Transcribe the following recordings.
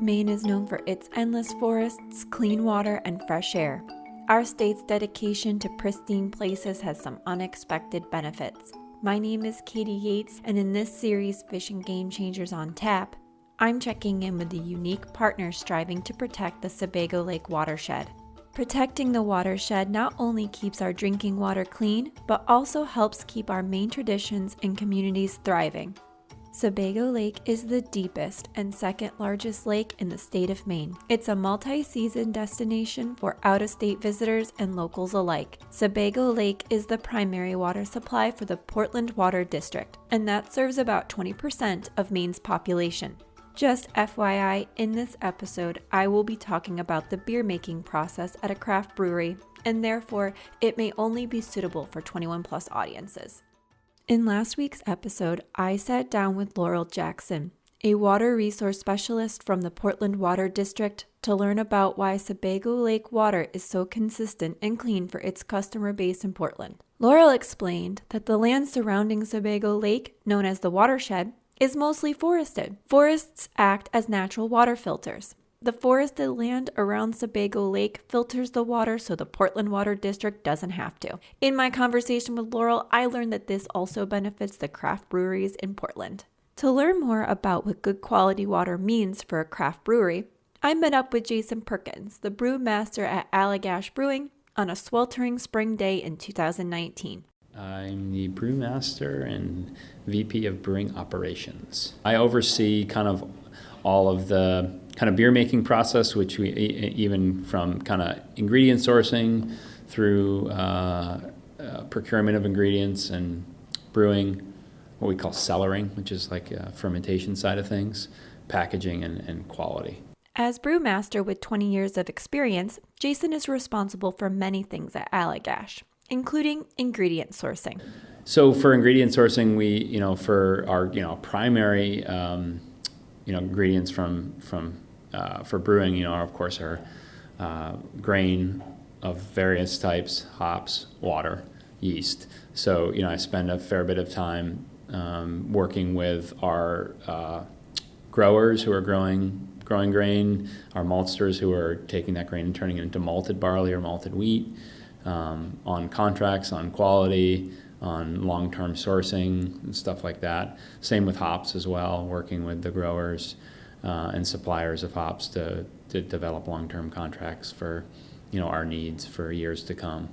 Maine is known for its endless forests, clean water, and fresh air. Our state's dedication to pristine places has some unexpected benefits. My name is Katie Yates, and in this series, Fishing Game Changers on Tap, I'm checking in with the unique partners striving to protect the Sebago Lake watershed. Protecting the watershed not only keeps our drinking water clean, but also helps keep our Maine traditions and communities thriving. Sebago Lake is the deepest and second largest lake in the state of Maine. It's a multi-season destination for out-of-state visitors and locals alike. Sebago Lake is the primary water supply for the Portland Water District, and that serves about 20% of Maine's population. Just FYI, in this episode, I will be talking about the beer making process at a craft brewery, and therefore, it may only be suitable for 21 plus audiences. In last week's episode, I sat down with Laurel Jackson, a water resource specialist from the Portland Water District, to learn about why Sebago Lake water is so consistent and clean for its customer base in Portland. Laurel explained that the land surrounding Sebago Lake, known as the watershed, is mostly forested. Forests act as natural water filters. The forested land around Sebago Lake filters the water so the Portland Water District doesn't have to. In my conversation with Laurel, I learned that this also benefits the craft breweries in Portland. To learn more about what good quality water means for a craft brewery, I met up with Jason Perkins, the brewmaster at Allagash Brewing, on a sweltering spring day in 2019. I'm the brewmaster and VP of brewing operations. I oversee kind of all of the kind of beer making process, which we even from kind of ingredient sourcing through procurement of ingredients and brewing, what we call cellaring, which is like a fermentation side of things, packaging and quality. As brewmaster with 20 years of experience, Jason is responsible for many things at Allagash, including ingredient sourcing. So for ingredient sourcing, we, for our, primary, ingredients for brewing, of course, are grain of various types, hops, water, yeast. So, I spend a fair bit of time working with our growers who are growing grain, our maltsters who are taking that grain and turning it into malted barley or malted wheat, on contracts, on quality, on long-term sourcing and stuff like that. Same with hops as well, working with the growers and suppliers of hops to develop long-term contracts for, our needs for years to come.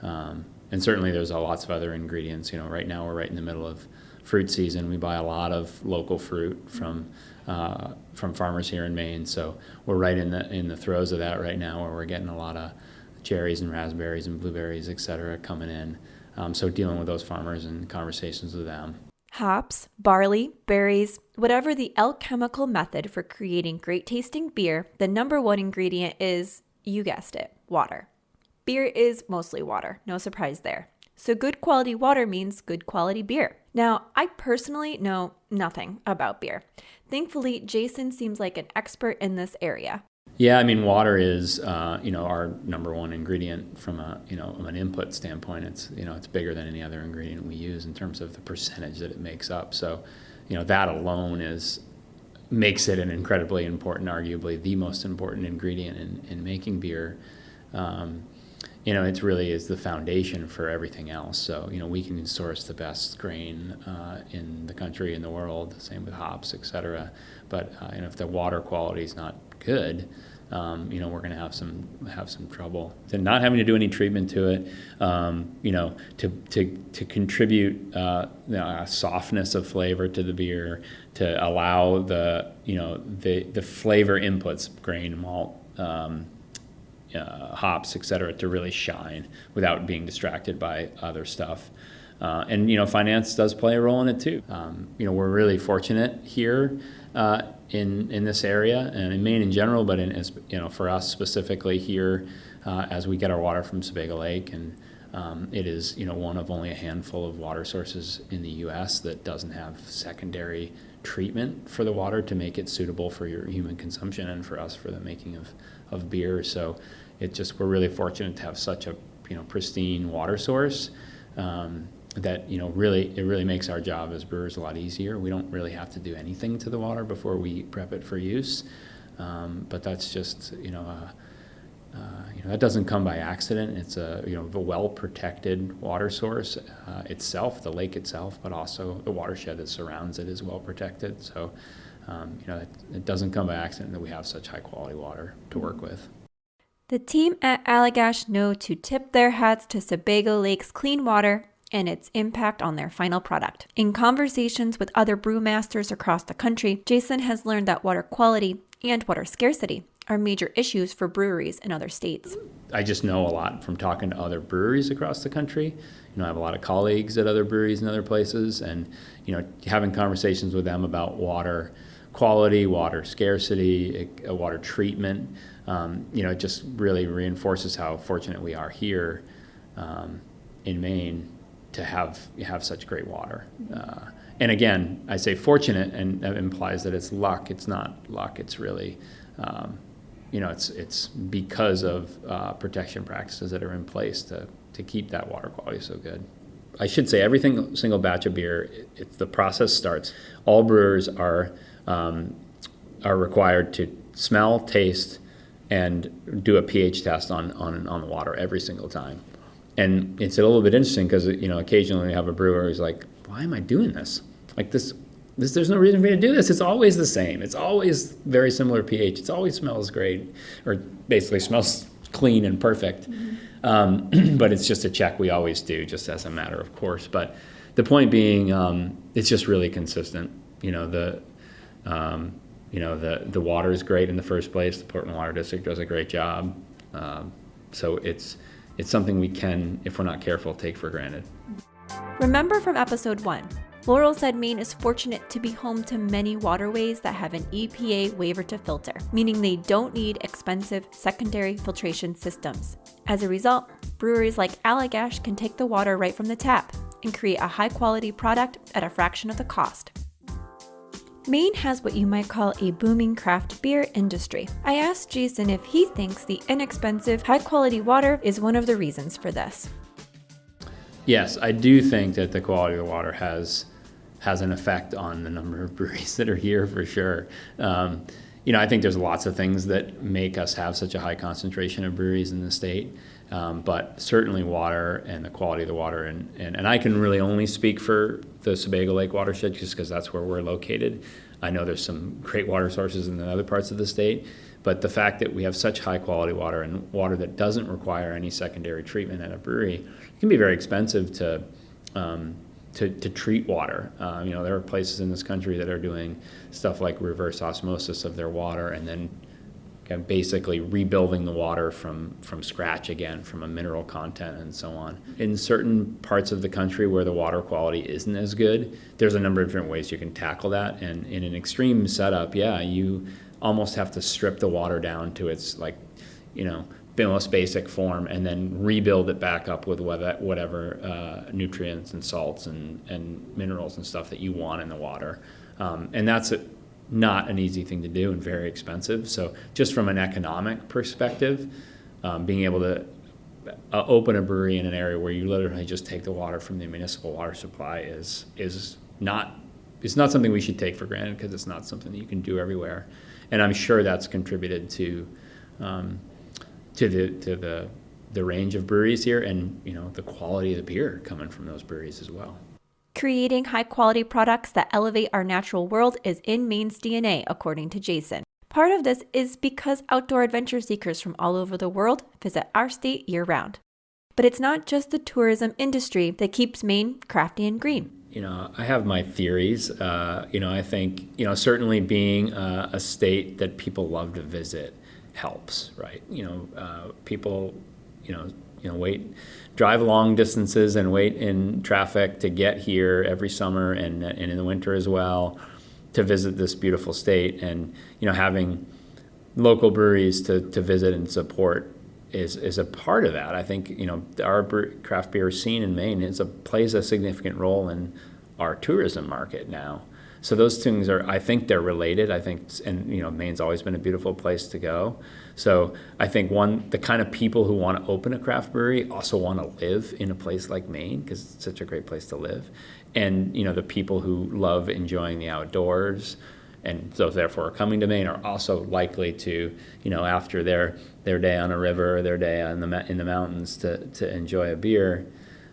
And certainly there's lots of other ingredients. Right now we're right in the middle of fruit season. We buy a lot of local fruit from farmers here in Maine. So we're right in the throes of that right now, where we're getting a lot of cherries and raspberries and blueberries, et cetera, coming in. So dealing with those farmers and conversations with them. Hops, barley, berries, whatever the alchemical method for creating great tasting beer, the number one ingredient is, you guessed it, water. Beer is mostly water, no surprise there. So good quality water means good quality beer. Now, I personally know nothing about beer. Thankfully, Jason seems like an expert in this area. Yeah, water is, our number one ingredient from an input standpoint. It's bigger than any other ingredient we use in terms of the percentage that it makes up. So, that alone makes it an incredibly important, arguably the most important ingredient in making beer. It really is the foundation for everything else. So, we can source the best grain in the country, in the world, same with hops, et cetera. But, if the water quality is not good, we're going to have some trouble. So not having to do any treatment to it, to contribute a softness of flavor to the beer, to allow the flavor inputs, grain, malt, hops, et cetera, to really shine without being distracted by other stuff. And finance does play a role in it too. We're really fortunate here in this area and in Maine in general, but for us specifically here, as we get our water from Sebago Lake, and it is one of only a handful of water sources in the U.S. that doesn't have secondary treatment for the water to make it suitable for your human consumption and for us for the making of beer. So we're really fortunate to have such a pristine water source. That it really makes our job as brewers a lot easier. We don't really have to do anything to the water before we prep it for use. But that's just, that doesn't come by accident. It's a well-protected water source itself, the lake itself, but also the watershed that surrounds it is well protected. So, it doesn't come by accident that we have such high quality water to work with. The team at Allagash know to tip their hats to Sebago Lake's clean water and its impact on their final product. In conversations with other brewmasters across the country, Jason has learned that water quality and water scarcity are major issues for breweries in other states. I just know a lot from talking to other breweries across the country. I have a lot of colleagues at other breweries in other places, and having conversations with them about water quality, water scarcity, water treatment. It just really reinforces how fortunate we are here in Maine to have such great water. And again, I say fortunate, and that implies that it's luck. It's not luck. It's really, it's because of protection practices that are in place to keep that water quality so good. I should say single batch of beer, the process starts. All brewers are required to smell, taste, and do a pH test on the water every single time. And it's a little bit interesting because occasionally we have a brewer who's like, why am I doing this? Like this, there's no reason for me to do this. It's always the same. It's always very similar pH. It always smells great, or basically smells clean and perfect. Mm-hmm. But it's just a check we always do, just as a matter of course. But the point being, it's just really consistent. The water is great in the first place. The Portland Water District does a great job. So it's something we can, if we're not careful, take for granted. Remember from episode 1, Laurel said Maine is fortunate to be home to many waterways that have an EPA waiver to filter, meaning they don't need expensive secondary filtration systems. As a result, breweries like Allagash can take the water right from the tap and create a high-quality product at a fraction of the cost. Maine has what you might call a booming craft beer industry. I asked Jason if he thinks the inexpensive, high-quality water is one of the reasons for this. Yes, I do think that the quality of the water has an effect on the number of breweries that are here for sure. I think there's lots of things that make us have such a high concentration of breweries in the state, but certainly water and the quality of the water, and I can really only speak for the Sebago Lake watershed just because that's where we're located. I know there's some great water sources in the other parts of the state, but the fact that we have such high quality water and water that doesn't require any secondary treatment at a brewery, it can be very expensive to treat water. There are places in this country that are doing stuff like reverse osmosis of their water and then basically rebuilding the water from scratch again, from a mineral content and so on. In certain parts of the country where the water quality isn't as good, there's a number of different ways you can tackle that. And in an extreme setup, you almost have to strip the water down to its most basic form and then rebuild it back up with whatever nutrients and salts and minerals and stuff that you want in the water. And that's not an easy thing to do and very expensive. So just from an economic perspective, being able to open a brewery in an area where you literally just take the water from the municipal water supply is not something we should take for granted, because it's not something that you can do everywhere. And I'm sure that's contributed to the range of breweries here, and the quality of the beer coming from those breweries as well. Creating high-quality products that elevate our natural world is in Maine's DNA, according to Jason. Part of this is because outdoor adventure seekers from all over the world visit our state year-round. But it's not just the tourism industry that keeps Maine crafty and green. I have my theories. I think, certainly being a state that people love to visit helps, right? People, drive long distances and wait in traffic to get here every summer and in the winter as well to visit this beautiful state. And, having local breweries to visit and support is a part of that. I think, our craft beer scene in Maine plays a significant role in our tourism market now. So those things I think they're related. I think, and Maine's always been a beautiful place to go. So I think the kind of people who want to open a craft brewery also want to live in a place like Maine, because it's such a great place to live. And, the people who love enjoying the outdoors and those therefore are coming to Maine are also likely to, after their day on a river or their day in the mountains to enjoy a beer.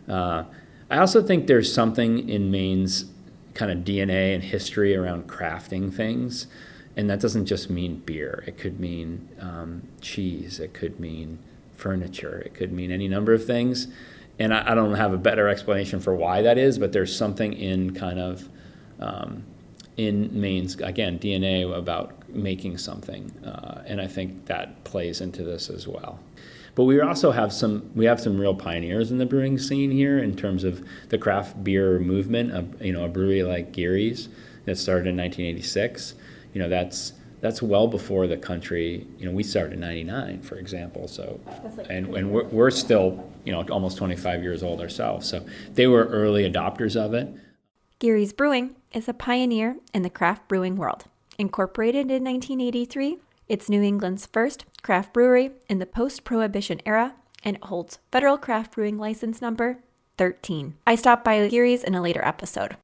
I also think there's something in Maine's kind of DNA and history around crafting things. And that doesn't just mean beer. It could mean cheese. It could mean furniture. It could mean any number of things. And I don't have a better explanation for why that is, but there's something in kind of in Maine's, again, DNA about making something. And I think that plays into this as well. But we also have some real pioneers in the brewing scene here in terms of the craft beer movement. A brewery like Geary's that started in 1986. That's well before the country. We started in '99, for example. So, and we're still almost 25 years old ourselves. So they were early adopters of it. Geary's Brewing is a pioneer in the craft brewing world. Incorporated in 1983, it's New England's first craft brewery in the post-Prohibition era, and it holds federal craft brewing license number 13. I stopped by Geary's in a later episode.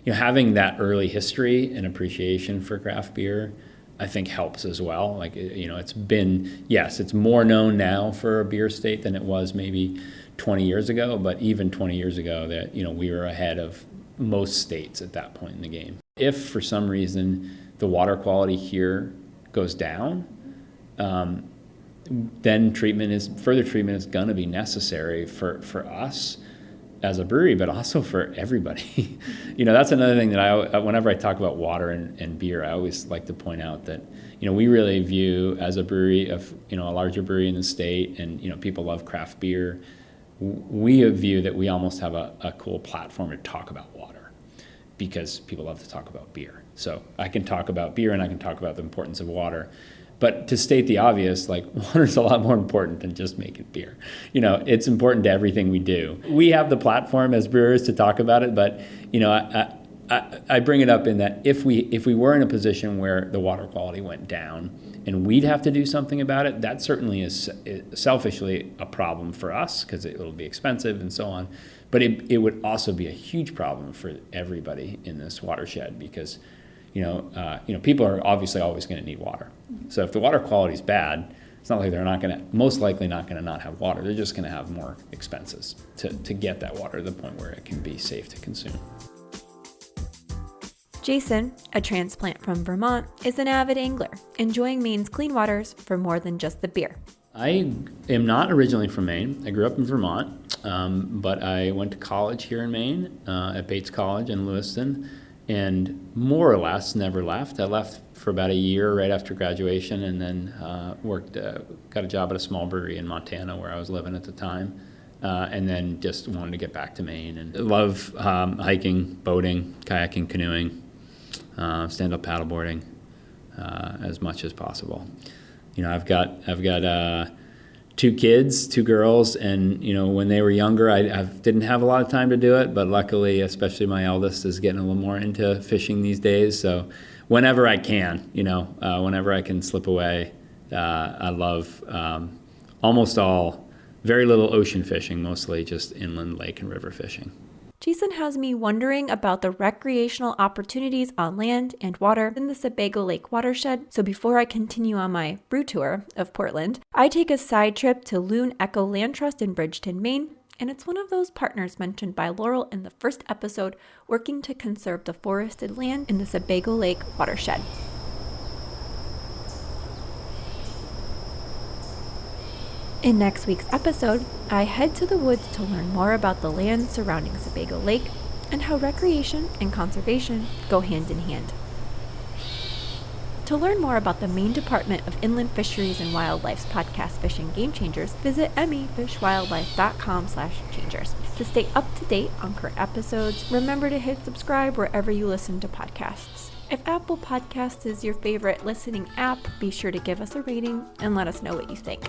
Having that early history and appreciation for craft beer, I think helps as well. It's more known now for a beer state than it was maybe 20 years ago, but even 20 years ago that, we were ahead of most states at that point in the game. If for some reason the water quality here goes down, then further treatment is going to be necessary for us as a brewery, but also for everybody. That's another thing that whenever I talk about water and beer, I always like to point out that, we really view as a brewery of, a larger brewery in the state, and, people love craft beer. We view that we almost have a cool platform to talk about water because people love to talk about beer. So I can talk about beer and I can talk about the importance of water. But to state the obvious, water is a lot more important than just making beer. It's important to everything we do. We have the platform as brewers to talk about it, but I bring it up in that if we were in a position where the water quality went down and we'd have to do something about it, that certainly is selfishly a problem for us because it'll be expensive and so on. But it would also be a huge problem for everybody in this watershed because people are obviously always going to need water. So if the water quality is bad, it's not like they're most likely not going to not have water. They're just going to have more expenses to get that water to the point where it can be safe to consume. Jason, a transplant from Vermont, is an avid angler, enjoying Maine's clean waters for more than just the beer. I am not originally from Maine. I grew up in Vermont, but I went to college here in Maine at Bates College in Lewiston, and more or less never left. I left for about a year right after graduation, and then got a job at a small brewery in Montana where I was living at the time, and then just wanted to get back to Maine. And I love hiking, boating, kayaking, canoeing, stand-up paddleboarding as much as possible. I've got 2 kids, 2 girls, and when they were younger, I didn't have a lot of time to do it, but luckily, especially my eldest is getting a little more into fishing these days. So whenever I can, whenever I can slip away, I love very little ocean fishing, mostly just inland lake and river fishing. Jason has me wondering about the recreational opportunities on land and water in the Sebago Lake watershed. So before I continue on my brew tour of Portland, I take a side trip to Loon Echo Land Trust in Bridgeton, Maine. And it's one of those partners mentioned by Laurel in the first episode, working to conserve the forested land in the Sebago Lake watershed. In next week's episode, I head to the woods to learn more about the land surrounding Sebago Lake and how recreation and conservation go hand in hand. To learn more about the Maine Department of Inland Fisheries and Wildlife's podcast Fishing Game Changers, visit mefishwildlife.com/changers. To stay up to date on current episodes, remember to hit subscribe wherever you listen to podcasts. If Apple Podcasts is your favorite listening app, be sure to give us a rating and let us know what you think.